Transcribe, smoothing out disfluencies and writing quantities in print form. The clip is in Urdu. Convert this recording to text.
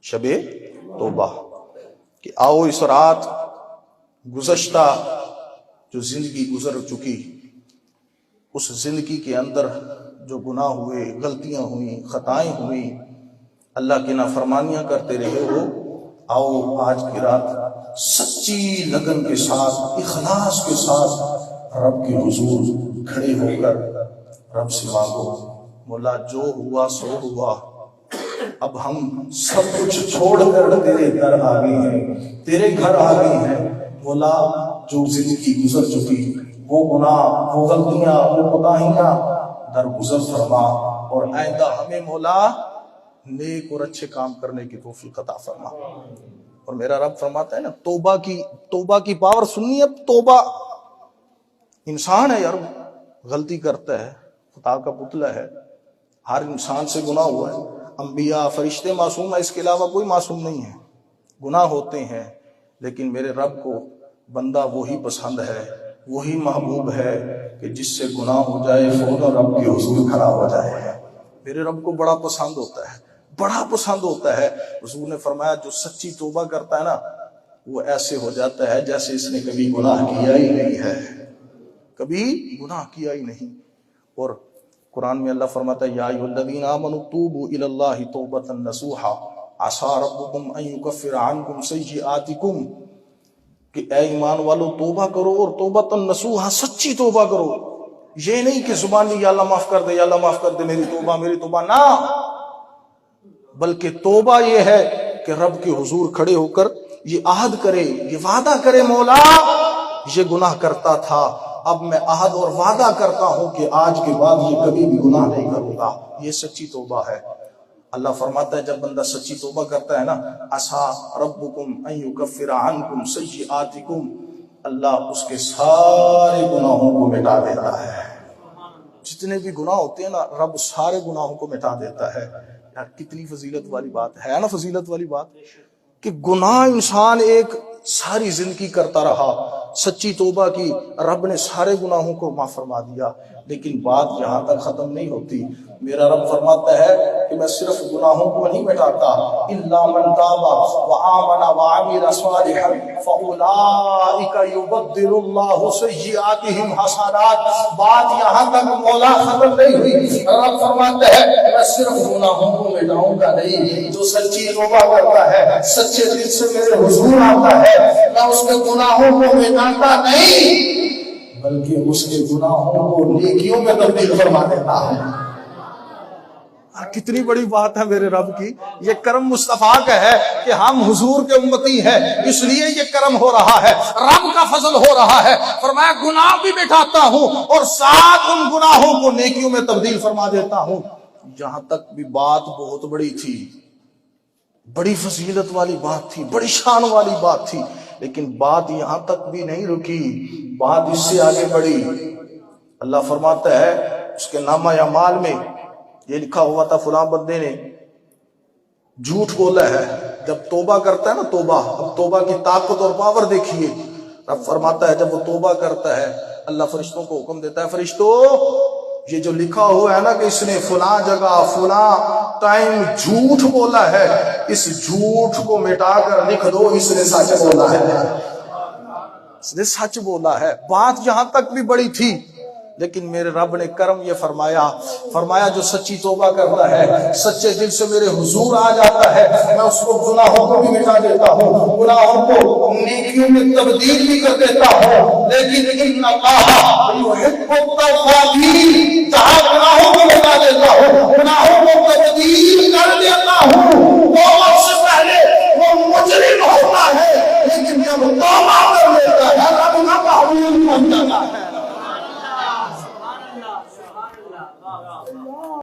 شب توبہ کہ آؤ اس رات گزشتہ جو زندگی گزر چکی اس زندگی کے اندر جو گناہ ہوئے، غلطیاں ہوئیں، خطائیں ہوئیں، اللہ کی نافرمانیاں کرتے رہے ہو، آؤ آج کی رات سچی لگن کے ساتھ، اخلاص کے ساتھ رب کے حضور کھڑے ہو کر رب سے مانگو، مولا جو ہوا سو ہوا، اب ہم سب کچھ چھوڑ کر تیرے گھر آ گئے ہیں، تیرے گھر آ گئے ہیں مولا۔ جو زندگی گزر چکی وہ گناہ، وہ غلطیاں، وہ کوتاہیاں درگزر فرما، اور آئندہ ہمیں مولا نیک اور اچھے کام کرنے کی توفیق عطا فرما۔ اور میرا رب فرماتا ہے نا، توبہ کی پاور سننی ہے۔ توبہ انسان ہے یار، غلطی کرتا ہے، خدا کا پتلا ہے، ہر انسان سے گناہ ہوا ہے، انبیاء فرشتے معصوم ہیں، اس کے علاوہ کوئی معصوم نہیں ہے، گناہ ہوتے ہیں، لیکن میرے رب کو بندہ وہی پسند ہے، وہی محبوب ہے کہ جس سے گناہ ہو جائے فوراً رب کے حضور کھڑا ہو جائے۔ میرے رب کو بڑا پسند ہوتا ہے، بڑا پسند ہوتا ہے۔ حضور نے فرمایا جو سچی توبہ کرتا ہے نا، وہ ایسے ہو جاتا ہے جیسے اس نے کبھی گناہ کیا ہی نہیں ہے، کبھی گناہ کیا ہی نہیں۔ اور قرآن میں اللہ فرماتا ہے یا ایھا الذین آمنوا توبوا الی اللہ توبۃ نصوحا عسیٰ ربکم ان یکفر عنکم سیئاتکم، کہ اے ایمان والو توبہ کرو، اور توبۃ نصوحا، سچی توبہ کرو۔ یہ نہیں کہ زبانی یا اللہ معاف کر دے، یا اللہ معاف کر دے، میری توبہ، نہ، بلکہ توبہ یہ ہے کہ رب کے حضور کھڑے ہو کر یہ عہد کرے، یہ وعدہ کرے، مولا یہ گناہ کرتا تھا، اب میں عہد اور وعدہ کرتا ہوں کہ آج کے بعد یہ کبھی بھی گناہ نہیں کروں گا۔ یہ سچی توبہ ہے۔ اللہ فرماتا ہے جب بندہ سچی توبہ کرتا ہے نا، عسیٰ ربکم ان یکفر عنکم سیئاتکم، اللہ اس کے سارے گناہوں کو مٹا دیتا ہے۔ جتنے بھی گناہ ہوتے ہیں نا، رب سارے گناہوں کو مٹا دیتا ہے۔ یار کتنی فضیلت والی بات ہے نا، فضیلت والی بات کہ گناہ انسان ایک ساری زندگی کرتا رہا، سچی توبہ کی، رب نے سارے گناہوں کو معاف فرما دیا، لیکن بات یہاں تک ختم نہیں ہوتی۔ میرا رب فرماتا ہے کہ میں صرف گناہوں کو نہیں مٹاتا، الا من تاب وآمن وعمل صالحا فاولئک یبدل اللہ سیئاتہم حسنات۔ بات یہاں تک مولا ختم نہیں ہوئی، رب فرماتا ہے میں صرف گناہوں کو مٹاؤں گا نہیں، جو سچی توبہ کرتا ہے، سچے دل سے میرے حضور آتا ہے، میں اس کے گناہوں کو مٹاتا نہیں بلکہ اس کے گناہوں کو نیکیوں میں تبدیل فرما دیتا ہوں۔ کتنی بڑی بات ہے میرے رب کی، یہ کرم مصطفیٰ کا ہے کہ ہم حضور کے امتی ہیں، اس لیے یہ کرم ہو رہا ہے، رب کا فضل ہو رہا ہے۔ فرمایا گناہ بھی مٹاتا ہوں اور ساتھ ان گناہوں کو نیکیوں میں تبدیل فرما دیتا ہوں۔ جہاں تک بھی بات بہت بڑی تھی، بڑی فضیلت والی بات تھی، بڑی شان والی بات تھی، لیکن بات یہاں تک بھی نہیں رکی، بات اس سے آگے بڑھی۔ اللہ فرماتا ہے اس کے نامہ اعمال میں یہ لکھا ہوا تھا فلاں بندے نے جھوٹ بولا ہے۔ جب توبہ کرتا ہے نا، اب توبہ کی طاقت اور پاور دیکھیے۔ رب فرماتا ہے جب وہ توبہ کرتا ہے، اللہ فرشتوں کو حکم دیتا ہے، فرشتوں یہ جو لکھا ہوا ہے نا کہ اس نے فلاں جگہ فلاں ٹائم جھوٹ بولا ہے، اس جھوٹ کو مٹا کر لکھ دو، اس نے سچ بولا ہے، اس نے سچ بولا ہے۔ بات یہاں تک بھی بڑی تھی، لیکن میرے رب نے کرم یہ فرمایا جو سچی توبہ کرتا ہے، سچے دل سے میرے حضور آ جاتا ہے، میں اس کو گناہوں کو بھی مٹا دیتا ہوں، گناہوں کو نیکیوں میں تبدیل بھی کر دیتا ہوں۔ لیکن ان اللہ یحب التوابین، جہاں گناہوں کو مٹا دیتا ہوں، گناہوں کو